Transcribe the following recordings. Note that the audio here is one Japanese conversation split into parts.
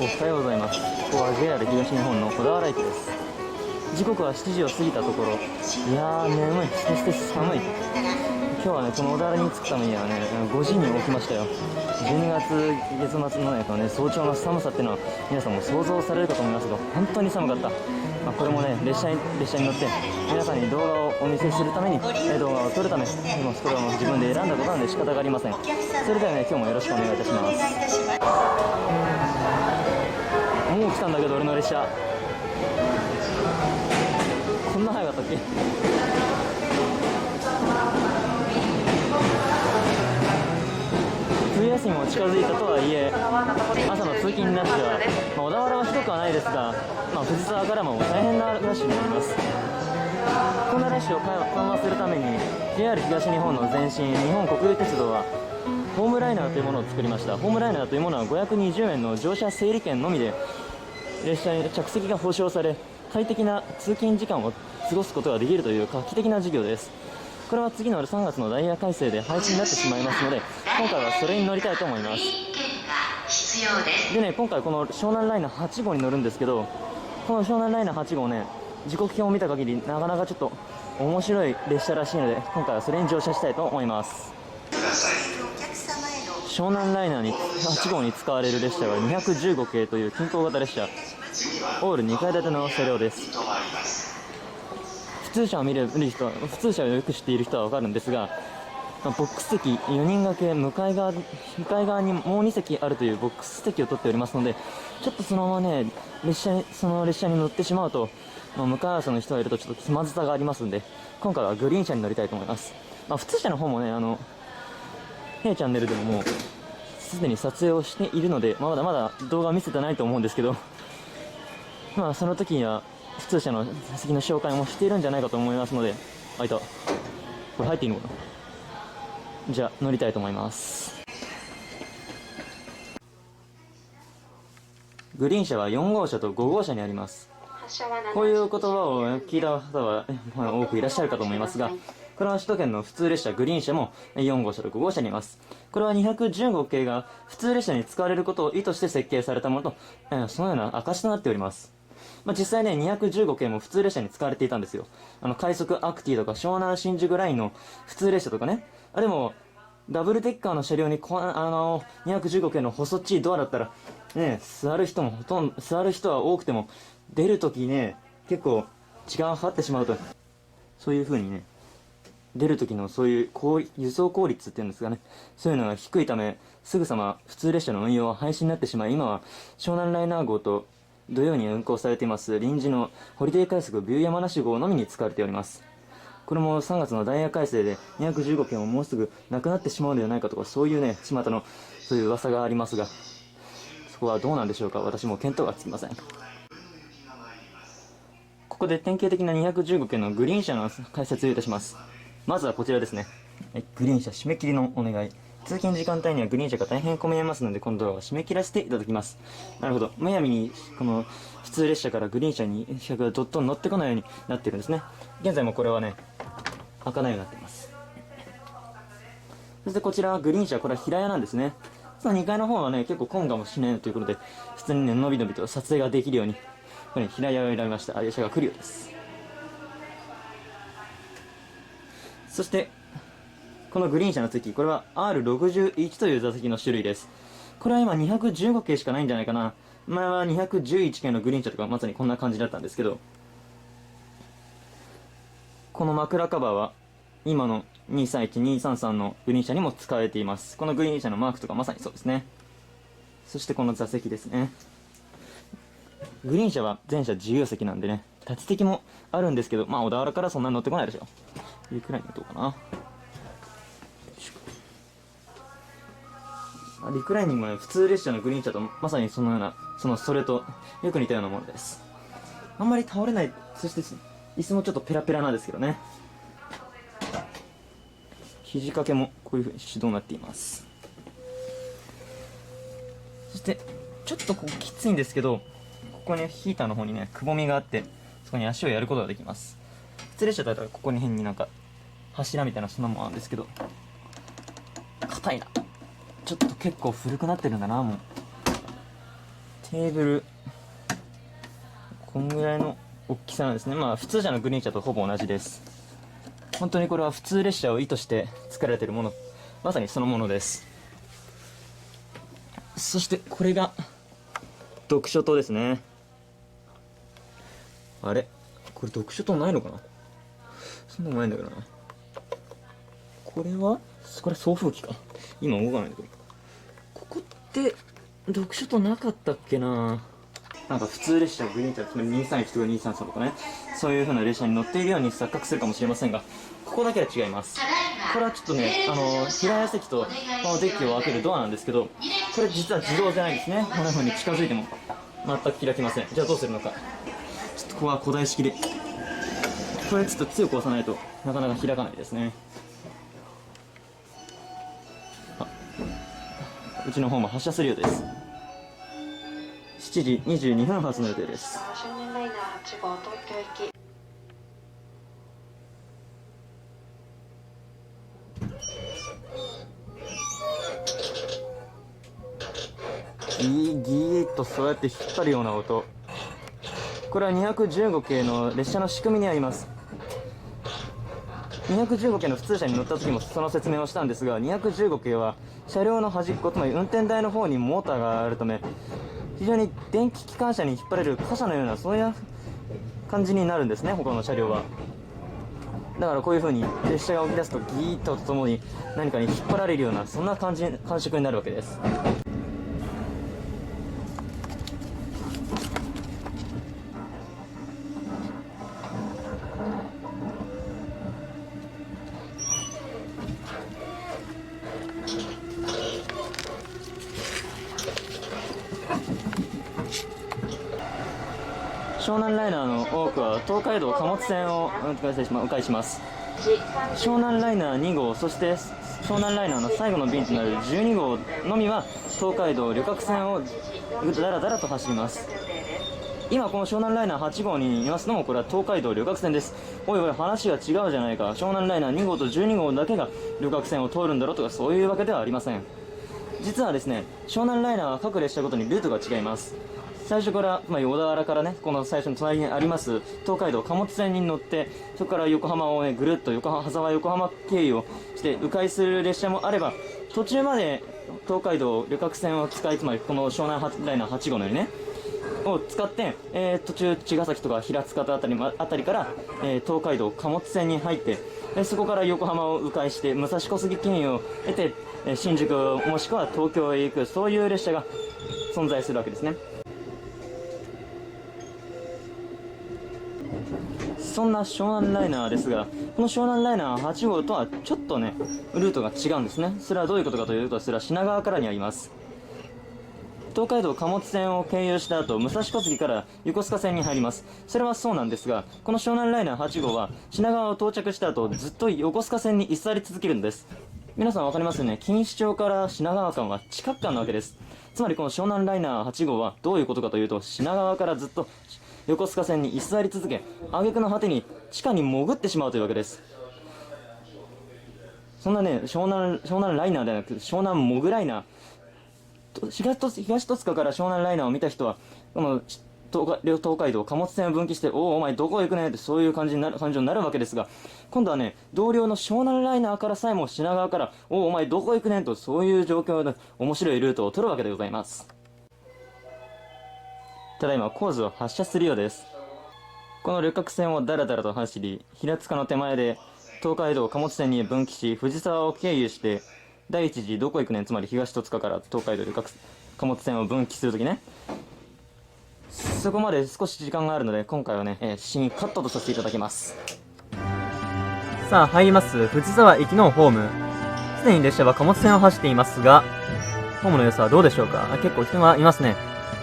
おはようございます。ここは JR 東日本の小田原駅です。時刻は7時を過ぎたところ、いやー眠い、そして寒い。今日はね、この小田原に着くためにはね、5時に起きましたよ。12月月末のね、このね早朝の寒さっていうのは皆さんも想像されるかと思いますが、本当に寒かった。これもね、列車に乗って皆さんに動画をお見せするために、動画を撮るため、今これはもう自分で選んだことなので仕方がありません。それではね、今日もよろしくお願いいたします。もう来たんだけど、俺の列車こんな早かったっけ。冬休みも近づいたとはいえ、朝の通勤ラッシュは、小田原はひどくはないですが、藤沢からも大変なラッシュになります。こんなラッシュを緩和するために JR 東日本の前身、日本国有鉄道はホームライナーというものを作りました。ホームライナーというものは520円の乗車整理券のみで列車に着席が保証され、快適な通勤時間を過ごすことができるという画期的な事業です。これは次の3月のダイヤ改正で廃止になってしまいますので、今回はそれに乗りたいと思います。でね、今回この湘南ライナー8号に乗るんですけど、この湘南ライナー8号ね、時刻表を見た限りなかなかちょっと面白い列車らしいので、今回はそれに乗車したいと思います。湘南ライナーに8号に使われる列車は215系という近郊型列車、オール2階建ての車両です。普通車を普通車をよく知っている人は分かるんですが、ボックス席4人掛け、向かい側にもう2席あるというボックス席を取っておりますので、ちょっとそのままね、その列車に乗ってしまうと、向かい合わせの人がいるとちょっと気まずさがありますので、今回はグリーン車に乗りたいと思います。普通車の方もね、弊チャンネルでももうすでに撮影をしているので、まだまだ動画見せてないと思うんですけど、その時には普通車の座席の紹介もしているんじゃないかと思いますので、これ入っていいのかな。じゃあ乗りたいと思います。グリーン車は4号車と5号車にあります。こういう言葉を聞いた方は多くいらっしゃるかと思いますが、これは首都圏の普通列車グリーン車も4号車と5号車にいます。これは215系が普通列車に使われることを意図して設計されたものと、そのような証となっております。実際ね、215系も普通列車に使われていたんですよ。快速アクティとか湘南新宿ラインの普通列車とかね。でも、ダブルデッカーの車両に215系の細っちいドアだったら、ね、座る人は多くても、出るときね、結構時間がかかってしまうと、そういう風にね、出るときのそういう輸送効率っていうんですかね、そういうのが低いため、すぐさま普通列車の運用は廃止になってしまい、今は湘南ライナー号と土曜に運行されています臨時のホリデー快速ビュー山梨号のみに使われております。これも3月のダイヤ改正で215件ももうすぐなくなってしまうのではないかとか、そういうね、巷のそういう噂がありますが、そこはどうなんでしょうか。私も見当がつきません。ここで典型的な215件のグリーン車の解説をいたします。まずはこちらですね。グリーン車締め切りのお願い。通勤時間帯にはグリーン車が大変混み合いますので、今度は締め切らせていただきます。なるほど。むやみにこの普通列車からグリーン車に客がどっと乗ってこないようになっているんですね。現在もこれはね、開かないようになっています。そしてこちらはグリーン車、これは平屋なんですね。2階の方はね、結構混むかもしれないということで、普通にね、のびのびと撮影ができるように、これ平屋を選びました。列車が来るようです。そして、このグリーン車の席、これは R61 という座席の種類です。これは今215系しかないんじゃないかな。前は211系のグリーン車とかまさにこんな感じだったんですけど、この枕カバーは今の231、233のグリーン車にも使われています。このグリーン車のマークとかまさにそうですね。そしてこの座席ですね。グリーン車は全車自由席なんでね、立ち席もあるんですけど、小田原からそんなに乗ってこないでしょ。いうくらいにどうかな。リクライニングもね、普通列車のグリーン車とまさにそのような、それとよく似たようなものです。あんまり倒れない、そして椅子もちょっとペラペラなんですけどね。肘掛けもこういう風に手動になっています。そして、ちょっときついんですけど、ここにヒーターの方にね、くぼみがあって、そこに足をやることができます。普通列車だったらここに辺になんか、柱みたいなそんなもんあるんですけど、硬いな。ちょっと結構古くなってるんだな、もう。テーブル、こんぐらいの大きさなんですね。まあ普通車のグリーン車とほぼ同じです。本当にこれは普通列車を意図して作られているもの、まさにそのものです。そしてこれが読書灯ですね。あれこれ読書灯ないのかな、そんなのないんだけどな。これ送風機か。今動かないんだけど、ここって読書灯なかったっけな。なんか普通列車グリーン車、つまり231とか233とかね、そういう風な列車に乗っているように錯覚するかもしれませんが、ここだけは違います。これはちょっとね、平屋席とこのデッキを開けるドアなんですけど、これ実は自動じゃないんですね。こんな風に近づいても全く開きません。じゃあどうするのか。ちょっとここは古代式で、これちょっと強く押さないとなかなか開かないですね。うちの方も発車するようです。7時22分発の予定です。少年ライナー8号東京行き。ギーッとそうやって引っ張るような音、これは215系の列車の仕組みにあります。215系の普通車に乗った時もその説明をしたんですが、215系は車両の端っこ、つまり運転台の方にモーターがあるため、非常に電気機関車に引っ張れる貨車のような、そういう感じになるんですね、他の車両は。だからこういう風に列車が動き出すとギーッとともに何かに引っ張られるような、そんな感触になるわけです。湘南ライナーの多くは東海道貨物線を迂回します。湘南ライナー2号、そして湘南ライナーの最後の便となる12号のみは東海道旅客線をだらだらと走ります。今この湘南ライナー8号にいますのも、これは東海道旅客線です。おいおい話が違うじゃないか、湘南ライナー2号と12号だけが旅客線を通るんだろうとか、そういうわけではありません。実はですね、湘南ライナーは各列車ごとにルートが違います。最初から、小田原からね、この最初の隣にあります東海道貨物線に乗って、そこから横浜をね、ぐるっと羽沢横浜経由をして迂回する列車もあれば、途中まで東海道旅客線を使い、つまりこの湘南ライナー8号のようにねを使って、途中茅ヶ崎とか平塚あたりから、東海道貨物線に入って、そこから横浜を迂回して武蔵小杉経由を得て、新宿もしくは東京へ行く、そういう列車が存在するわけですね。そんな湘南ライナーですが、この湘南ライナー8号とはちょっとねルートが違うんですね。それはどういうことかというと、それは品川からにあります。東海道貨物線を経由した後、武蔵小杉から横須賀線に入ります。それはそうなんですが、この湘南ライナー8号は品川を到着した後、ずっと横須賀線に居座り続けるんです。皆さん分かりますよね。錦糸町から品川間は近く間なわけです。つまりこの湘南ライナー8号はどういうことかというと、品川からずっと横須賀線に居座り続け、挙句の果てに地下に潜ってしまうというわけです。そんなね、湘南ライナーではなく湘南モグライナー、東戸塚から湘南ライナーを見た人は、この東海道貨物線を分岐して、お前どこ行くねって、そういう感情になるわけですが、今度はね、同僚の湘南ライナーからさえも品川から、お前どこ行くねんと、そういう状況で面白いルートを取るわけでございます。ただいま工事を発車するようです。この旅客線をだらだらと走り、平塚の手前で東海道貨物線に分岐し、藤沢を経由して第一次どこ行くねん、つまり東戸塚から東海道貨物線を分岐するときね、そこまで少し時間があるので、今回はね、シーンカットとさせていただきます。さあ入ります藤沢駅のホーム。すでに列車は貨物線を走っていますが、ホームの様子はどうでしょうか。結構人がいますね。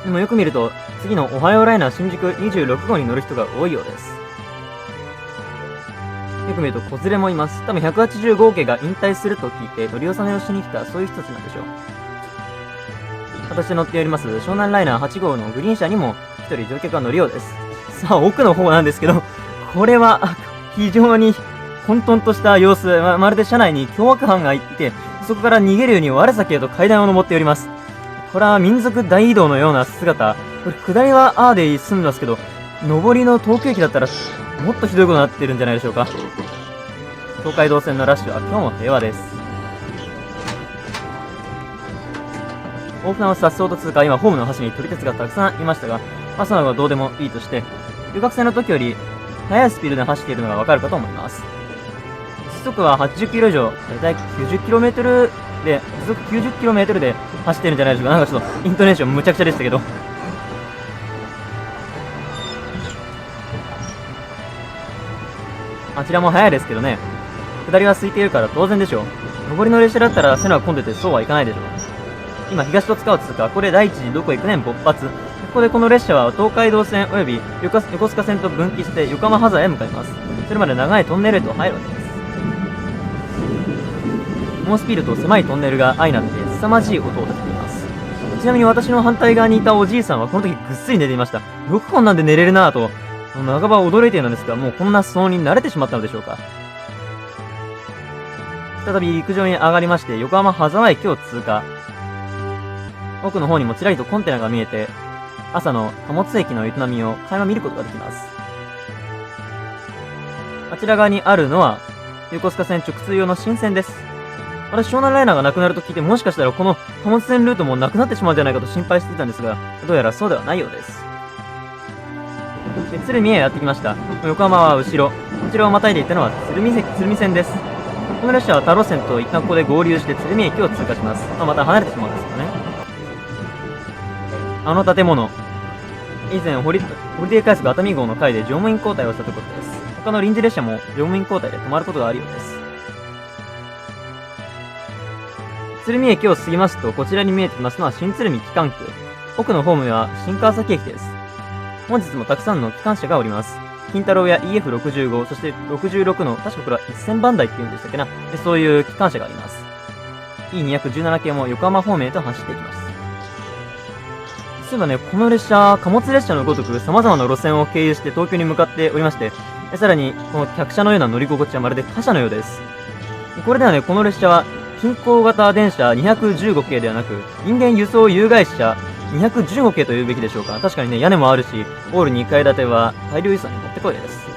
でもよく見ると、次のおはようライナー新宿26号に乗る人が多いようです。よく見ると子連れもいます。多分180号系が引退すると聞いて取り納めをしに来た、そういう人たちなんでしょう。私乗っております湘南ライナー8号のグリーン車にも一人乗客が乗るようです。さあ奥の方なんですけど、これは非常に混沌とした様子、まるで車内に凶悪犯がいて、そこから逃げるように我先へと階段を登っております。これは民族大移動のような姿。これ下りはあーで済んでますけど、上りの東京駅だったらもっとひどいことになってるんじゃないでしょうか。東海道線のラッシュは今日も平和です。大船をさっそうと通過。今ホームの端に撮り鉄がたくさんいましたが、その後はどうでもいいとして、旅客船の時より速いスピードで走っているのがわかるかと思います。時速は80キロ以上、だいたい 90km で、時速 90km で走ってるんじゃないでしょうか。なんかちょっとイントネーションむちゃくちゃでしたけど。あちらも速いですけどね。下りは空いているから当然でしょう。上りの列車だったら線路が混んでてそうはいかないでしょう。今東戸塚を通過。これ第一次どこ行くねん勃発。ここでこの列車は東海道線及び横須賀線と分岐して横浜ハザーへ向かいます。それまで長いトンネルへと入るわけです。猛スピードと狭いトンネルが相なって凄まじい音を立てています。ちなみに私の反対側にいたおじいさんはこの時ぐっすり寝ていました。よくこんなんで寝れるなぁと、半ば驚いているのですが、もうこんな騒音に慣れてしまったのでしょうか。再び陸上に上がりまして横浜ハザー駅を通過。奥の方にもちらりとコンテナが見えて、朝の貨物駅の営みを垣間見ることができます。あちら側にあるのは横須賀線直通用の新線です。私、湘南ライナーがなくなると聞いて、もしかしたらこの貨物線ルートもなくなってしまうんじゃないかと心配していたんですが、どうやらそうではないようです。で鶴見へやってきました。横浜は後ろ、こちらをまたいでいたのは鶴見線です。この列車は他路線と一旦ここで合流して鶴見駅を通過します。また離れてしまうんですよね。あの建物、以前ホリデー快速熱海号の回で乗務員交代をしたところです。他の臨時列車も乗務員交代で止まることがあるようです。鶴見駅を過ぎますと、こちらに見えてきますのは新鶴見機関区。奥のホームは新川崎駅です。本日もたくさんの機関車がおります。金太郎や EF65、そして66の、確かこれは1000番台っていうんでしたっけな。でそういう機関車があります。E217 系も横浜方面へと走っていきます。そういえばね、この列車、貨物列車のごとく様々な路線を経由して東京に向かっておりまして、さらに、この客車のような乗り心地はまるで貨車のようです。これではね、この列車は、近郊型電車215系ではなく、人間輸送有害車215系というべきでしょうか。確かにね、屋根もあるし、ホール2階建ては大量輸送にもってこいです。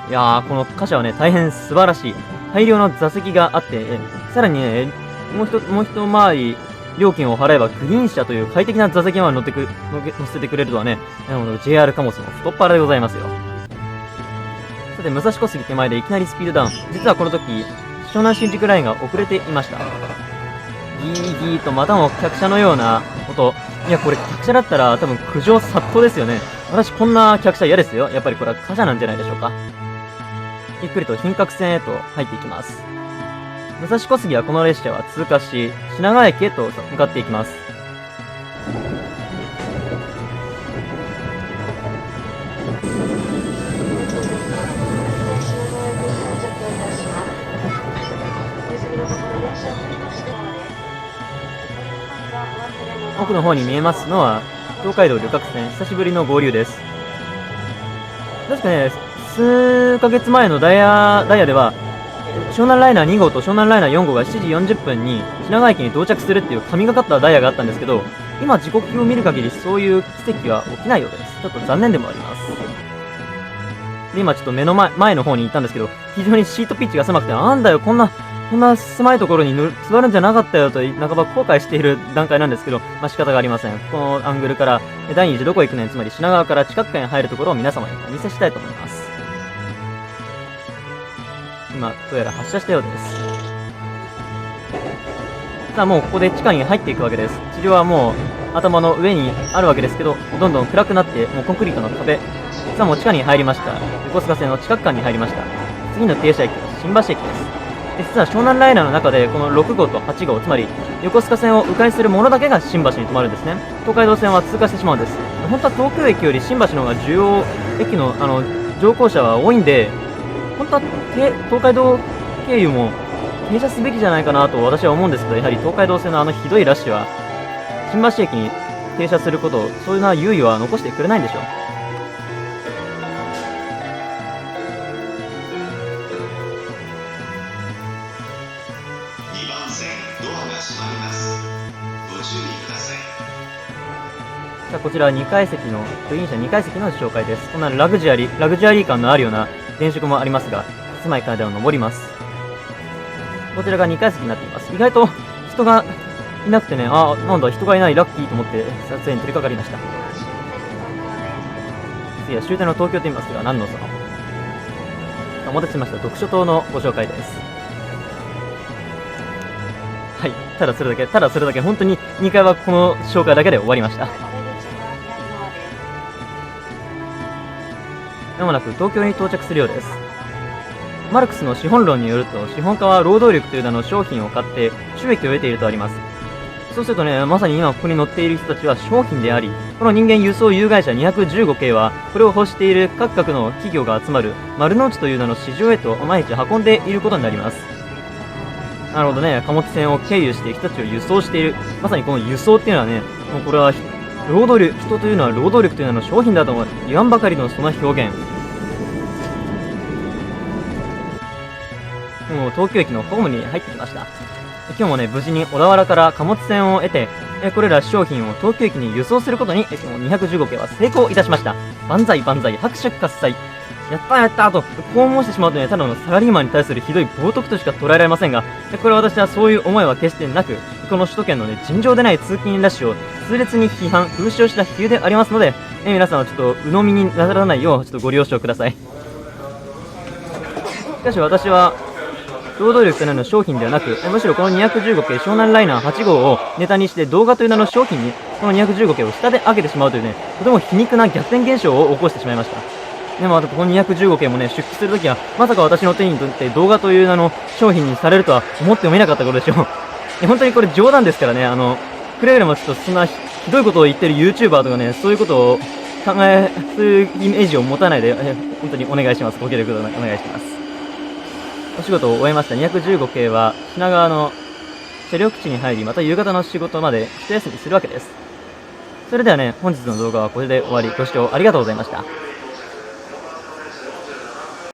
いやー、この貨車はね、大変素晴らしい。大量の座席があって、さらにね、もう一回り、料金を払えばグリーン車という快適な座席まで乗せてくれるとはね、JR 貨物の太っ腹でございますよ。さて、武蔵小杉手前でいきなりスピードダウン。実はこの時、湘南新宿ラインが遅れていました。ギーギーとまたも客車のような音。いや、これ客車だったら多分苦情殺到ですよね。私こんな客車嫌ですよ。やっぱりこれは貨車なんじゃないでしょうか。ゆっくりと品格線へと入っていきます。武蔵小杉はこの列車は通過し、品川駅へと向かっていきます。奥の方に見えますのは東海道旅客船、久しぶりの合流です。確かね、数ヶ月前のダイヤでは湘南ライナー2号と湘南ライナー4号が7時40分に品川駅に到着するっていう神がかったダイヤがあったんですけど、今時刻表を見る限りそういう奇跡は起きないようです。ちょっと残念でもあります。で、今ちょっと目の前の方に行ったんですけど、非常にシートピッチが狭くて、なんだよ、こんな狭いところに座るんじゃなかったよと半ば後悔している段階なんですけど、仕方がありません。このアングルから第2次どこ行くねん、つまり品川から近くに入るところを皆様にお見せしたいと思います。今、どうやら発車したようです。さあ、もうここで地下に入っていくわけです。地上はもう頭の上にあるわけですけど、どんどん暗くなって、もうコンクリートの壁。さあ、もう地下に入りました。横須賀線の近く間に入りました。次の停車駅は新橋駅です。実は湘南ライナーの中でこの6号と8号、つまり横須賀線を迂回するものだけが新橋に止まるんですね。東海道線は通過してしまうんです。本当は東京駅より新橋の方が重要駅の乗降者は多いんで、本当は東海道経由も停車すべきじゃないかなと私は思うんですけど、やはり東海道線のひどいラッシュは新橋駅に停車することを、そういう猶予は残してくれないんでしょう。2番線ドアが閉まります。ご注意ください。さあ、こちら2階席の、グリーン車2階席の紹介です。こんなラグジュアリー感のあるような電飾もありますが、住まい階段を登ります。こちらが2階席になっています。意外と人がいなくてね、なんだ、人がいない、ラッキーと思って撮影に取り掛かりました。次は終点の東京と言いますが、何のその。お待たせしました。読書灯のご紹介です。はい。ただそれだけ、本当に2回はこの紹介だけで終わりました。まもなく東京に到着するようです。マルクスの資本論によると、資本家は労働力という名の商品を買って収益を得ているとあります。そうするとね、まさに今ここに載っている人たちは商品であり、この人間輸送有害者215系は、これを欲している各国の企業が集まる丸の内という名の市場へと毎日運んでいることになります。なるほどね、貨物船を経由して人たちを輸送している。まさにこの輸送っていうのはね、もうこれは労働力、人というのは労働力という名の商品だと言わんばかりのその表現。もう東京駅のホームに入ってきました。今日もね、無事に小田原から貨物船を得て、これら商品を東京駅に輸送することに、215系は成功いたしました。万歳万歳、拍手喝采。やったと、こう申してしまうとね、ただのサラリーマンに対するひどい冒涜としか捉えられませんが、これは私はそういう思いは決してなく、この首都圏のね、尋常でない通勤ラッシュを痛烈に批判、風刺をした比喩でありますので、皆さんはちょっと鵜呑みにならないよう、ちょっとご了承ください。しかし私は、労働力という名の商品ではなく、むしろこの215系湘南ライナー8号をネタにして動画という名の商品に、この215系を下で上げてしまうというね、とても皮肉な逆転現象を起こしてしまいました。でも、あとこの215系もね、出揮するときは、まさか私の手にとって動画という名の商品にされるとは思ってもいなかったことでしょう。本当にこれ冗談ですからね、くれぐれもちょっとそんなひどいことを言ってる YouTuber とかね、そういうことをそういうイメージを持たないで、本当にお願いします。ご協力お願いします。お仕事を終えました。215系は品川の車両基地に入り、また夕方の仕事まで一休みするわけです。それではね、本日の動画はこれで終わり、ご視聴ありがとうございました。